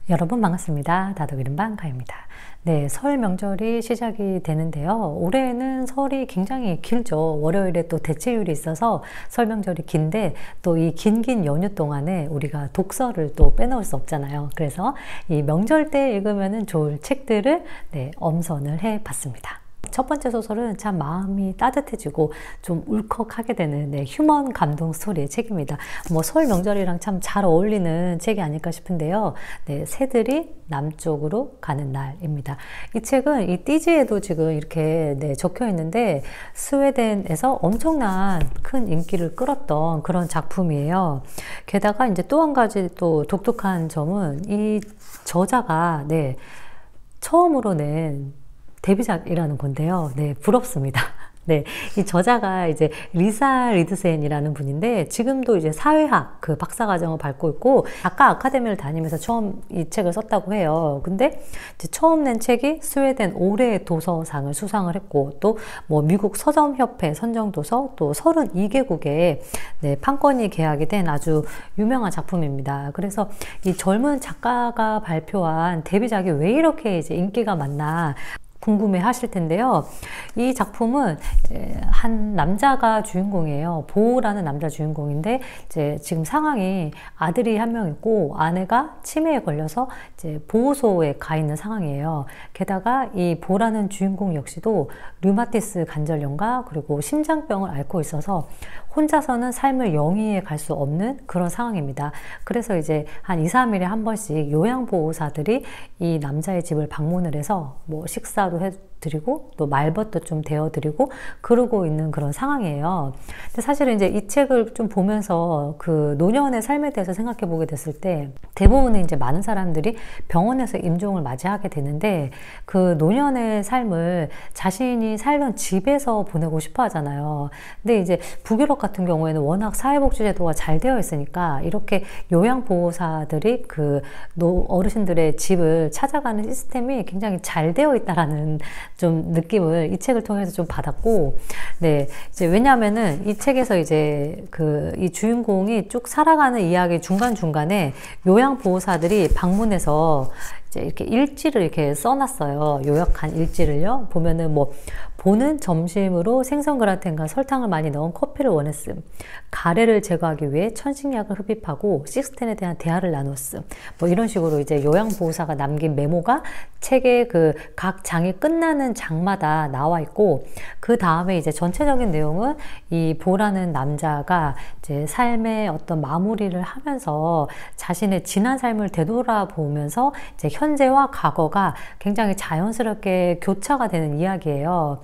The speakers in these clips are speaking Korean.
여러분 반갑습니다. 다독이름방 가입니다. 네, 설 명절이 시작이 되는데요. 올해는 설이 굉장히 길죠. 월요일에 또 대체휴일이 있어서 설 명절이 긴데 또 이 긴 연휴 동안에 우리가 독서를 또 빼놓을 수 없잖아요. 그래서 이 명절 때 읽으면 좋을 책들을 엄선을 해봤습니다. 첫 번째 소설은 참 마음이 따뜻해지고 좀 울컥하게 되는 휴먼 감동 스토리의 책입니다. 설 명절이랑 참 잘 어울리는 책이 아닐까 싶은데요. 새들이 남쪽으로 가는 날입니다. 이 책은 이 띠지에도 지금 이렇게 적혀 있는데 스웨덴에서 엄청난 큰 인기를 끌었던 그런 작품이에요. 게다가 이제 또 한 가지 또 독특한 점은 이 저자가 처음으로 낸 데뷔작이라는 건데요. 부럽습니다. 이 저자가 이제 리사 리드센이라는 분인데 지금도 이제 사회학 그 박사과정을 밟고 있고 작가 아카데미를 다니면서 처음 이 책을 썼다고 해요. 근데 이제 처음 낸 책이 스웨덴 올해의 도서상을 수상을 했고 또 미국 서점협회 선정도서 또 32개국에 판권이 계약이 된 아주 유명한 작품입니다. 그래서 이 젊은 작가가 발표한 데뷔작이 왜 이렇게 이제 인기가 많나 궁금해 하실 텐데요. 이 작품은 한 남자가 주인공이에요. 보라는 남자 주인공인데 이제 지금 상황이 아들이 한 명 있고 아내가 치매에 걸려서 이제 보호소에 가 있는 상황이에요. 게다가 이 보라는 주인공 역시도 류마티스 관절염과 그리고 심장병을 앓고 있어서 혼자서는 삶을 영위해 갈 수 없는 그런 상황입니다. 그래서 이제 한 2, 3일에 한 번씩 요양보호사들이 이 남자의 집을 방문을 해서 식사도 해드리고 또 말벗도 좀 대어드리고 그러고 있는 그런 상황이에요. 근데 사실은 이제 이 책을 좀 보면서 그 노년의 삶에 대해서 생각해 보게 됐을 때 대부분은 이제 많은 사람들이 병원에서 임종을 맞이하게 되는데 그 노년의 삶을 자신이 살던 집에서 보내고 싶어 하잖아요. 근데 이제 북유럽 같은 경우에는 워낙 사회복지제도가 잘 되어 있으니까 이렇게 요양보호사들이 그 어르신들의 집을 찾아가는 시스템이 굉장히 잘 되어 있다라는 좀 느낌을 이 책을 통해서 좀 받았고, 이제 왜냐하면은 이 책에서 이제 이 주인공이 쭉 살아가는 이야기 중간중간에 요양보호사들이 방문해서 이제 이렇게 일지를 이렇게 써놨어요. 요약한 일지를요. 보면은 보는 점심으로 생선 그라텐과 설탕을 많이 넣은 커피를 원했음. 가래를 제거하기 위해 천식약을 흡입하고 식스텐에 대한 대화를 나눴음. 이런 식으로 이제 요양보호사가 남긴 메모가 책의 그 각 장이 끝나는 장마다 나와 있고 그 다음에 이제 전체적인 내용은 이 보라는 남자가 이제 삶의 어떤 마무리를 하면서 자신의 지난 삶을 되돌아보면서 이제 현재와 과거가 굉장히 자연스럽게 교차가 되는 이야기예요.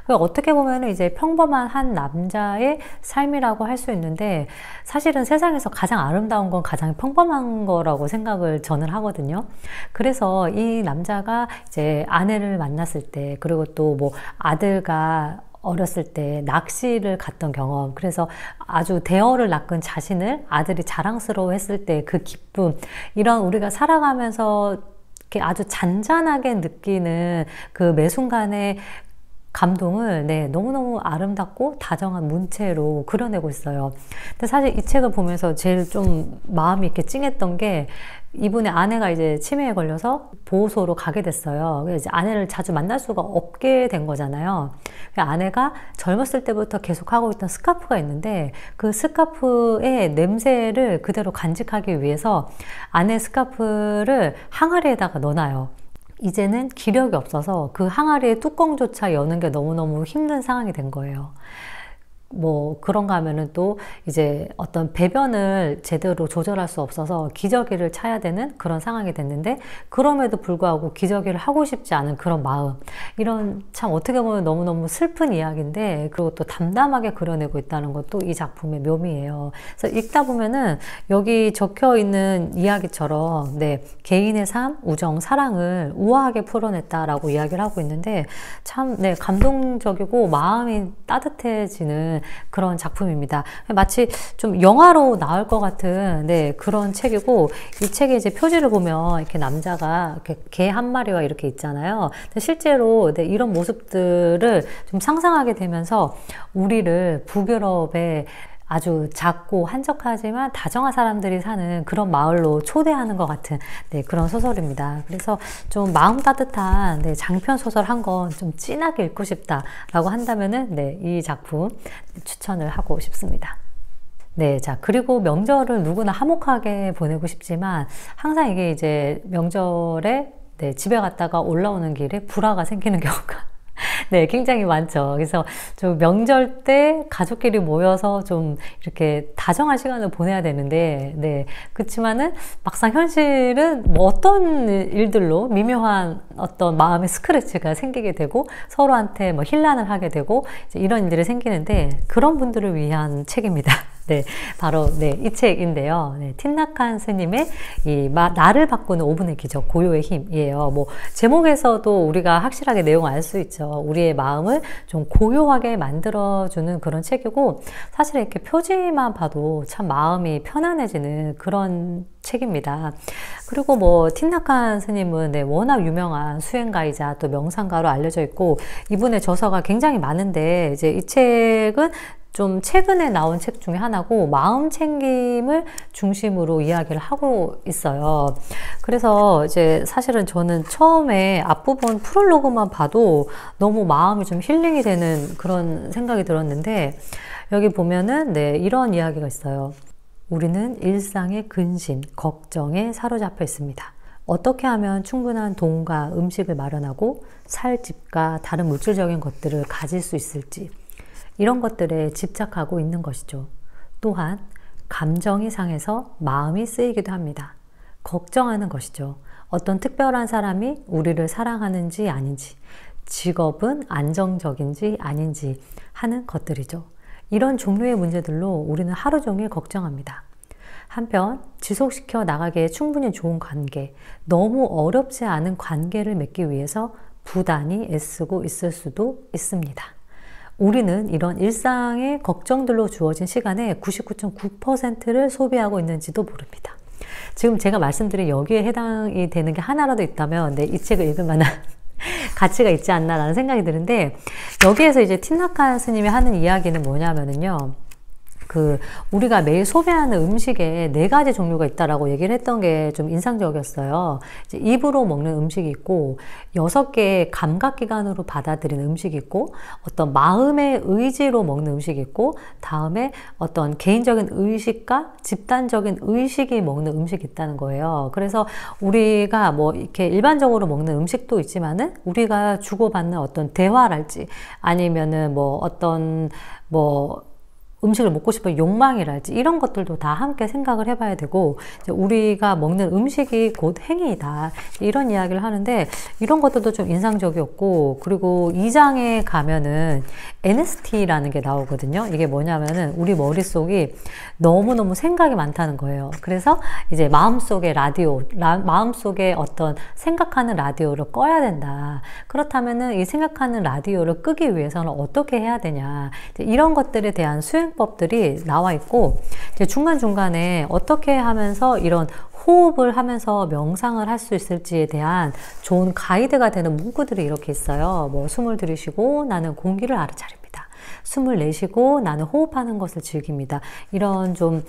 어떻게 보면 이제 평범한 한 남자의 삶이라고 할 수 있는데 사실은 세상에서 가장 아름다운 건 가장 평범한 거라고 생각을 저는 하거든요. 그래서 이 남자가 이제 아내를 만났을 때 그리고 또 아들과 어렸을 때 낚시를 갔던 경험, 그래서 아주 대어를 낚은 자신을 아들이 자랑스러워 했을 때 그 기쁨, 이런 우리가 살아가면서 이렇게 아주 잔잔하게 느끼는 그 매 순간의 감동을 너무너무 아름답고 다정한 문체로 그려내고 있어요. 근데 사실 이 책을 보면서 제일 좀 마음이 이렇게 찡했던 게 이분의 아내가 이제 치매에 걸려서 보호소로 가게 됐어요. 그래서 이제 아내를 자주 만날 수가 없게 된 거잖아요. 아내가 젊었을 때부터 계속 하고 있던 스카프가 있는데 그 스카프의 냄새를 그대로 간직하기 위해서 아내 스카프를 항아리에다가 넣어놔요. 이제는 기력이 없어서 그 항아리의 뚜껑조차 여는 게 너무너무 힘든 상황이 된 거예요. 그런가 하면은 또 이제 어떤 배변을 제대로 조절할 수 없어서 기저귀를 차야 되는 그런 상황이 됐는데 그럼에도 불구하고 기저귀를 하고 싶지 않은 그런 마음, 이런 참 어떻게 보면 너무너무 슬픈 이야기인데 그리고 또 담담하게 그려내고 있다는 것도 이 작품의 묘미예요. 그래서 읽다 보면은 여기 적혀 있는 이야기처럼 개인의 삶, 우정, 사랑을 우아하게 풀어냈다라고 이야기를 하고 있는데 참 감동적이고 마음이 따뜻해지는 그런 작품입니다. 마치 좀 영화로 나올 것 같은 그런 책이고, 이 책의 이제 표지를 보면 이렇게 남자가 이렇게 개 한 마리와 이렇게 있잖아요. 근데 실제로 이런 모습들을 좀 상상하게 되면서 우리를 북유럽의 아주 작고 한적하지만 다정한 사람들이 사는 그런 마을로 초대하는 것 같은 네, 그런 소설입니다. 그래서 좀 마음 따뜻한 네, 장편 소설 한 권 좀 진하게 읽고 싶다라고 한다면은 네, 이 작품 추천을 하고 싶습니다. 네, 자, 그리고 명절을 누구나 화목하게 보내고 싶지만 항상 이게 이제 명절에 네, 집에 갔다가 올라오는 길에 불화가 생기는 경우가 네, 굉장히 많죠. 그래서 좀 명절 때 가족끼리 모여서 좀 이렇게 다정한 시간을 보내야 되는데, 네. 그렇지만은 막상 현실은 뭐 어떤 일들로 미묘한 어떤 마음의 스크래치가 생기게 되고 서로한테 뭐 힐난을 하게 되고 이런 일들이 생기는데 그런 분들을 위한 책입니다. 네, 바로 네, 이 책인데요. 네, 틴나칸 스님의 이 나를 바꾸는 5분의 기적, 고요의 힘이에요. 뭐 제목에서도 우리가 확실하게 내용을 알 수 있죠. 우리의 마음을 좀 고요하게 만들어주는 그런 책이고 사실 이렇게 표지만 봐도 참 마음이 편안해지는 그런 책입니다. 그리고 뭐 틴나칸 스님은 네, 워낙 유명한 수행가이자 또 명상가로 알려져 있고 이분의 저서가 굉장히 많은데 이제 이 책은 좀 최근에 나온 책 중에 하나고 마음 챙김을 중심으로 이야기를 하고 있어요. 그래서 이제 사실은 저는 처음에 앞부분 프롤로그만 봐도 너무 마음이 좀 힐링이 되는 그런 생각이 들었는데 여기 보면은 네, 이런 이야기가 있어요. 우리는 일상의 근심, 걱정에 사로잡혀 있습니다. 어떻게 하면 충분한 돈과 음식을 마련하고 살 집과 다른 물질적인 것들을 가질 수 있을지 이런 것들에 집착하고 있는 것이죠. 또한 감정이 상해서 마음이 쓰이기도 합니다. 걱정하는 것이죠. 어떤 특별한 사람이 우리를 사랑하는지 아닌지, 직업은 안정적인지 아닌지 하는 것들이죠. 이런 종류의 문제들로 우리는 하루 종일 걱정합니다. 한편 지속시켜 나가기에 충분히 좋은 관계, 너무 어렵지 않은 관계를 맺기 위해서 부단히 애쓰고 있을 수도 있습니다. 우리는 이런 일상의 걱정들로 주어진 시간의 99.9%를 소비하고 있는지도 모릅니다. 지금 제가 말씀드린 여기에 해당이 되는 게 하나라도 있다면 네, 이 책을 읽을 만한 가치가 있지 않나라는 생각이 드는데 여기에서 이제 틴나칸 스님이 하는 이야기는 뭐냐면은요. 우리가 매일 소비하는 음식에 4가지 종류가 있다라고 얘기를 했던 게 좀 인상적이었어요. 이제 입으로 먹는 음식이 있고, 6개의 감각기관으로 받아들이는 음식이 있고, 어떤 마음의 의지로 먹는 음식이 있고, 다음에 어떤 개인적인 의식과 집단적인 의식이 먹는 음식이 있다는 거예요. 그래서 우리가 뭐 이렇게 일반적으로 먹는 음식도 있지만은, 우리가 주고받는 어떤 대화랄지, 아니면은 뭐 어떤 음식을 먹고 싶은 욕망이랄지 이런 것들도 다 함께 생각을 해봐야 되고 우리가 먹는 음식이 곧 행위이다 이런 이야기를 하는데 이런 것들도 좀 인상적이었고 그리고 2장에 가면은 NST라는 게 나오거든요. 이게 뭐냐면은 우리 머릿속이 너무너무 생각이 많다는 거예요. 그래서 이제 마음속에 마음속에 어떤 생각하는 라디오를 꺼야 된다. 그렇다면은 이 생각하는 라디오를 끄기 위해서는 어떻게 해야 되냐. 이런 것들에 대한 수행법들이 나와 있고 중간중간에 어떻게 하면서 이런 호흡을 하면서 명상을 할 수 있을지에 대한 좋은 가이드가 되는 문구들이 이렇게 있어요. 뭐 숨을 들이쉬고 나는 공기를 알아차립니다. 숨을 내쉬고 나는 호흡하는 것을 즐깁니다. 이런 좀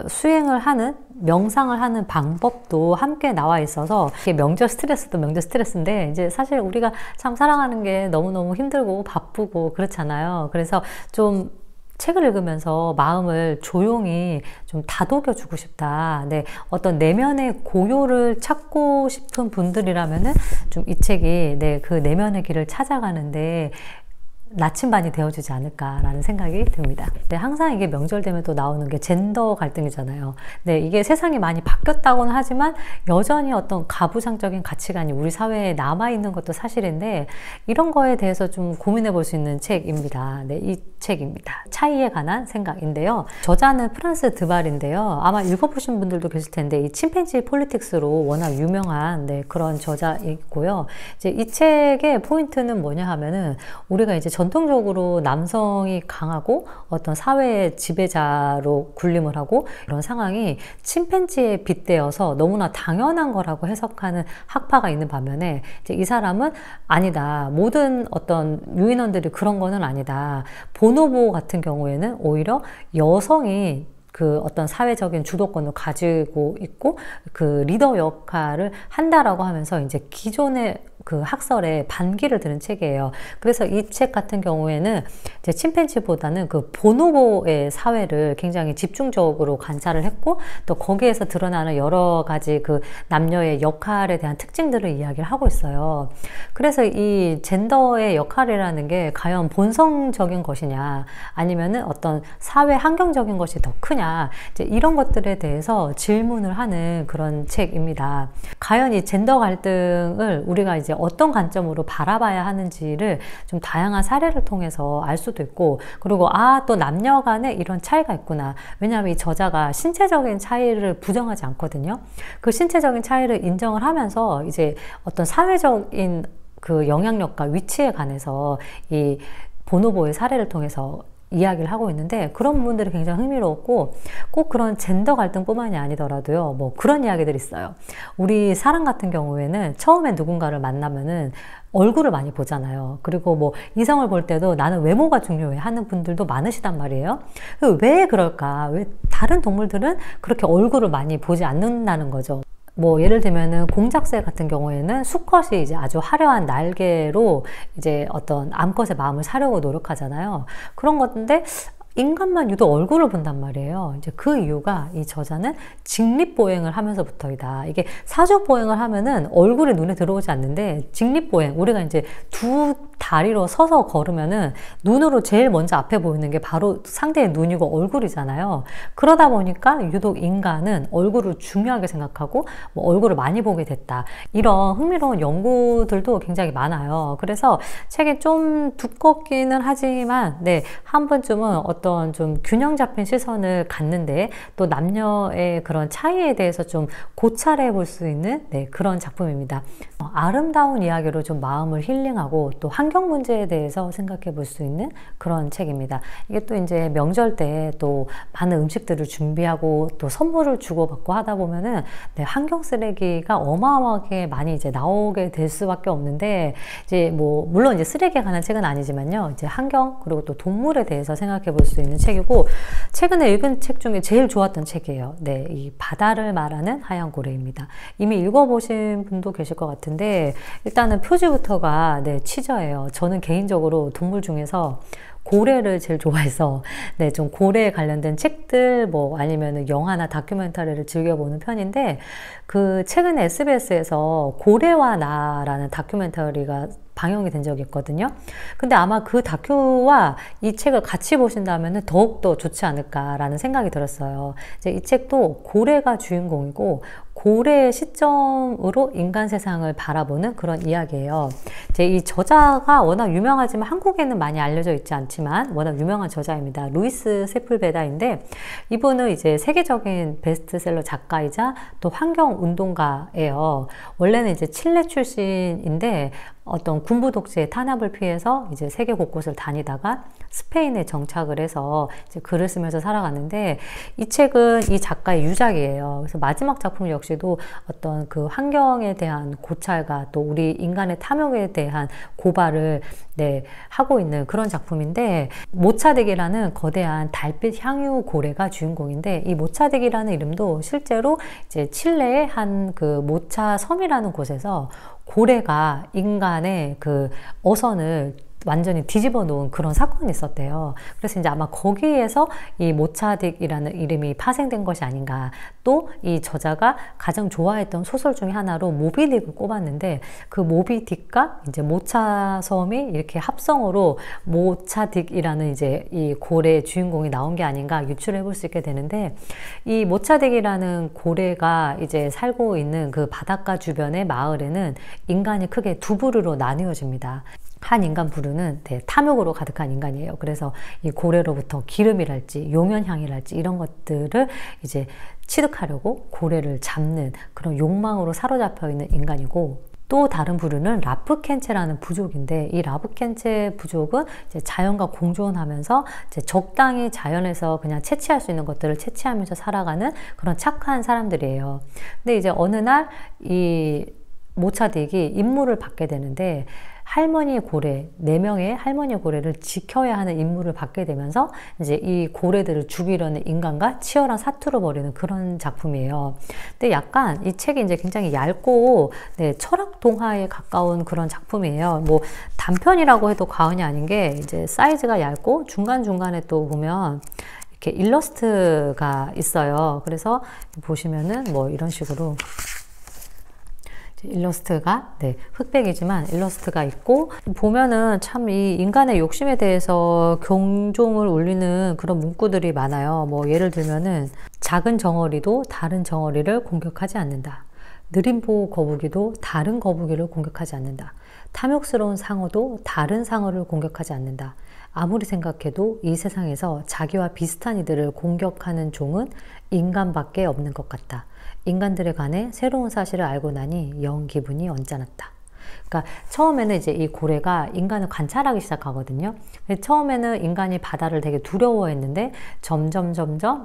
수행을 하는, 명상을 하는 방법도 함께 나와 있어서, 이게 명절 스트레스도 명절 스트레스인데, 이제 사실 우리가 참 살아가는 게 너무너무 힘들고 바쁘고 그렇잖아요. 그래서 좀 책을 읽으면서 마음을 조용히 좀 다독여 주고 싶다. 네, 어떤 내면의 고요를 찾고 싶은 분들이라면은 좀 이 책이 네, 그 내면의 길을 찾아가는데 나침반이 되어주지 않을까라는 생각이 듭니다. 네, 항상 이게 명절 되면 또 나오는 게 젠더 갈등이잖아요. 네, 이게 세상이 많이 바뀌었다고는 하지만 여전히 어떤 가부장적인 가치관이 우리 사회에 남아있는 것도 사실인데 이런 거에 대해서 좀 고민해 볼 수 있는 책입니다. 네, 이 책입니다. 차이에 관한 생각인데요. 저자는 프란스 드발인데요. 아마 읽어보신 분들도 계실 텐데 이 침팬지 폴리틱스로 워낙 유명한 네, 그런 저자이고요. 이제 이 책의 포인트는 뭐냐 하면은 우리가 이제 전통적으로 남성이 강하고 어떤 사회의 지배자로 군림을 하고 이런 상황이 침팬지에 빗대어서 너무나 당연한 거라고 해석하는 학파가 있는 반면에 이제 이 사람은 아니다. 모든 어떤 유인원들이 그런 거는 아니다. 보노보 같은 경우에는 오히려 여성이 그 어떤 사회적인 주도권을 가지고 있고 그 리더 역할을 한다라고 하면서 이제 기존의 그 학설에 반기를 드는 책이에요. 그래서 이 책 같은 경우에는 이제 침팬지보다는 그 보노보의 사회를 굉장히 집중적으로 관찰을 했고 또 거기에서 드러나는 여러 가지 그 남녀의 역할에 대한 특징들을 이야기를 하고 있어요. 그래서 이 젠더의 역할이라는 게 과연 본성적인 것이냐 아니면은 어떤 사회 환경적인 것이 더 크냐 이제 이런 것들에 대해서 질문을 하는 그런 책입니다. 과연 이 젠더 갈등을 우리가 이제 어떤 관점으로 바라봐야 하는지를 좀 다양한 사례를 통해서 알 수도 있고 그리고 또 남녀 간에 이런 차이가 있구나. 왜냐하면 이 저자가 신체적인 차이를 부정하지 않거든요. 그 신체적인 차이를 인정을 하면서 이제 어떤 사회적인 그 영향력과 위치에 관해서 이 보노보의 사례를 통해서 이야기를 하고 있는데 그런 부분들이 굉장히 흥미로웠고 꼭 그런 젠더 갈등뿐만이 아니더라도요. 뭐 그런 이야기들이 있어요. 우리 사람 같은 경우에는 처음에 누군가를 만나면은 얼굴을 많이 보잖아요. 그리고 뭐 이성을 볼 때도 나는 외모가 중요해 하는 분들도 많으시단 말이에요. 왜 그럴까? 왜 다른 동물들은 그렇게 얼굴을 많이 보지 않는다는 거죠. 뭐 예를 들면은 공작새 같은 경우에는 수컷이 이제 아주 화려한 날개로 이제 어떤 암컷의 마음을 사려고 노력하잖아요. 그런 건데 인간만 유독 얼굴을 본단 말이에요. 이제 그 이유가 이 저자는 직립보행을 하면서부터이다. 이게 사족보행을 하면은 얼굴이 눈에 들어오지 않는데 직립보행, 우리가 이제 두 다리로 서서 걸으면은 눈으로 제일 먼저 앞에 보이는 게 바로 상대의 눈이고 얼굴이잖아요. 그러다 보니까 유독 인간은 얼굴을 중요하게 생각하고 뭐 얼굴을 많이 보게 됐다. 이런 흥미로운 연구들도 굉장히 많아요. 그래서 책이 좀 두껍기는 하지만 네, 한 번쯤은 어떤 좀 균형 잡힌 시선을 갖는데 또 남녀의 그런 차이에 대해서 좀 고찰해 볼 수 있는 네, 그런 작품입니다. 아름다운 이야기로 좀 마음을 힐링하고 또 환경 문제에 대해서 생각해 볼 수 있는 그런 책입니다. 이게 또 이제 명절 때 또 많은 음식들을 준비하고 또 선물을 주고받고 하다 보면은 네, 환경 쓰레기가 어마어마하게 많이 이제 나오게 될 수밖에 없는데 이제 뭐 물론 이제 쓰레기에 관한 책은 아니지만요. 이제 환경 그리고 또 동물에 대해서 생각해 볼 수 있는 책이고 최근에 읽은 책 중에 제일 좋았던 책이에요. 네, 이 바다를 말하는 하얀 고래입니다. 이미 읽어보신 분도 계실 것 같은데 일단은 표지부터가 네, 취저예요. 저는 개인적으로 동물 중에서 고래를 제일 좋아해서 네, 좀 고래에 관련된 책들 뭐 아니면은 영화나 다큐멘터리를 즐겨보는 편인데 그 최근에 SBS에서 고래와 나라는 다큐멘터리가 방영이 된 적이 있거든요. 근데 아마 그 다큐와 이 책을 같이 보신다면 더욱더 좋지 않을까라는 생각이 들었어요. 이제 이 책도 고래가 주인공이고 고래의 시점으로 인간 세상을 바라보는 그런 이야기예요. 이제 이 저자가 워낙 유명하지만 한국에는 많이 알려져 있지 않지만 워낙 유명한 저자입니다. 루이스 세풀베다인데 이분은 이제 세계적인 베스트셀러 작가이자 또 환경운동가예요. 원래는 이제 칠레 출신인데 어떤 군부 독재의 탄압을 피해서 이제 세계 곳곳을 다니다가 스페인에 정착을 해서 이제 글을 쓰면서 살아갔는데 이 책은 이 작가의 유작이에요. 그래서 마지막 작품 역시도 어떤 그 환경에 대한 고찰과 또 우리 인간의 탐욕에 대한 고발을 네, 하고 있는 그런 작품인데 모차덱이라는 거대한 달빛 향유 고래가 주인공인데 이 모차덱이라는 이름도 실제로 이제 칠레의 한 그 모차 섬이라는 곳에서 고래가 인간의 그 어선을 완전히 뒤집어 놓은 그런 사건이 있었대요. 그래서 이제 아마 거기에서 이 모차딕이라는 이름이 파생된 것이 아닌가. 또 이 저자가 가장 좋아했던 소설 중에 하나로 모비딕을 꼽았는데 그 모비딕과 이제 모차섬이 이렇게 합성어로 모차딕이라는 이제 이 고래의 주인공이 나온 게 아닌가 유출해 볼 수 있게 되는데 이 모차딕이라는 고래가 이제 살고 있는 그 바닷가 주변의 마을에는 인간이 크게 두 부류로 나뉘어집니다. 한 인간 부류는 네, 탐욕으로 가득한 인간이에요. 그래서 이 고래로부터 기름이랄지 용연향이랄지 이런 것들을 이제 취득하려고 고래를 잡는 그런 욕망으로 사로잡혀 있는 인간이고 또 다른 부류는 라프켄체라는 부족인데, 이 라프켄체 부족은 이제 자연과 공존하면서 이제 적당히 자연에서 그냥 채취할 수 있는 것들을 채취하면서 살아가는 그런 착한 사람들이에요. 근데 이제 어느 날 이 모차딕이 임무를 받게 되는데, 할머니 고래, 4명의 할머니 고래를 지켜야 하는 임무를 받게 되면서 이제 이 고래들을 죽이려는 인간과 치열한 사투를 벌이는 그런 작품이에요. 근데 약간 이 책이 이제 굉장히 얇고, 네, 철학 동화에 가까운 그런 작품이에요. 뭐 단편이라고 해도 과언이 아닌 게, 이제 사이즈가 얇고 중간중간에 또 보면 이렇게 일러스트가 있어요. 그래서 보시면은 뭐 이런 식으로 일러스트가, 네, 흑백이지만 일러스트가 있고, 보면은 참 이 인간의 욕심에 대해서 경종을 울리는 그런 문구들이 많아요. 뭐 예를 들면은 작은 정어리도 다른 정어리를 공격하지 않는다. 느림보 거북이도 다른 거북이를 공격하지 않는다. 탐욕스러운 상어도 다른 상어를 공격하지 않는다. 아무리 생각해도 이 세상에서 자기와 비슷한 이들을 공격하는 종은 인간밖에 없는 것 같다. 인간들에 관해 새로운 사실을 알고 나니 영 기분이 언짢았다. 그러니까 처음에는 이제 이 고래가 인간을 관찰하기 시작하거든요. 처음에는 인간이 바다를 되게 두려워했는데 점점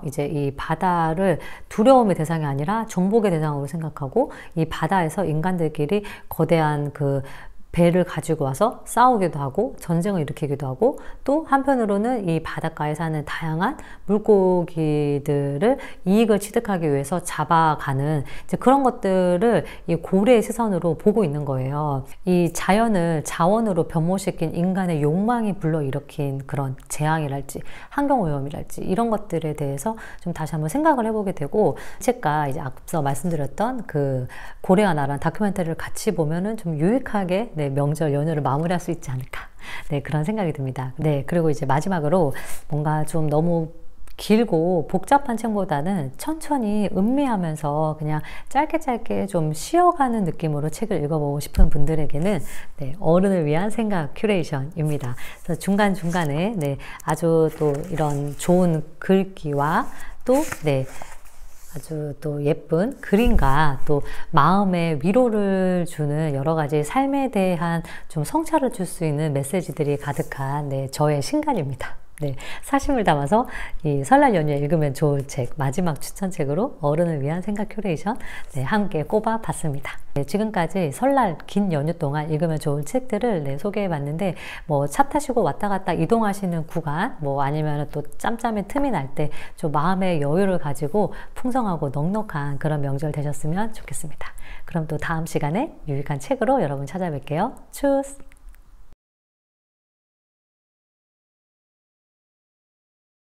이제 이 바다를 두려움의 대상이 아니라 정복의 대상으로 생각하고, 이 바다에서 인간들끼리 거대한 그 배를 가지고 와서 싸우기도 하고 전쟁을 일으키기도 하고, 또 한편으로는 이 바닷가에 사는 다양한 물고기들을 이익을 취득하기 위해서 잡아가는 이제 그런 것들을 이 고래의 시선으로 보고 있는 거예요. 이 자연을 자원으로 변모시킨 인간의 욕망이 불러일으킨 그런 재앙이랄지 환경오염이랄지 이런 것들에 대해서 좀 다시 한번 생각을 해보게 되고, 책과 이제 앞서 말씀드렸던 그 고래와 나라는 다큐멘터리를 같이 보면은 좀 유익하게, 네, 명절 연휴를 마무리할 수 있지 않을까, 네, 그런 생각이 듭니다. 네, 그리고 이제 마지막으로 뭔가 좀 너무 길고 복잡한 책보다는 천천히 음미하면서 그냥 짧게 좀 쉬어가는 느낌으로 책을 읽어보고 싶은 분들에게는, 네, 어른을 위한 생각 큐레이션입니다. 그래서 중간중간에, 네, 아주 또 이런 좋은 글귀와 또, 네, 아주 또 예쁜 그림과 또 마음의 위로를 주는 여러 가지 삶에 대한 좀 성찰을 줄 수 있는 메시지들이 가득한, 네, 저의 신간입니다. 네, 사심을 담아서 이 설날 연휴에 읽으면 좋을 책 마지막 추천책으로 어른을 위한 생각 큐레이션, 네, 함께 꼽아봤습니다. 네, 지금까지 설날 긴 연휴 동안 읽으면 좋을 책들을, 네, 소개해봤는데, 뭐 차 타시고 왔다 갔다 이동하시는 구간, 뭐 아니면 또 짬짬이 틈이 날 때 좀 마음의 여유를 가지고 풍성하고 넉넉한 그런 명절 되셨으면 좋겠습니다. 그럼 또 다음 시간에 유익한 책으로 여러분 찾아뵐게요. 추스!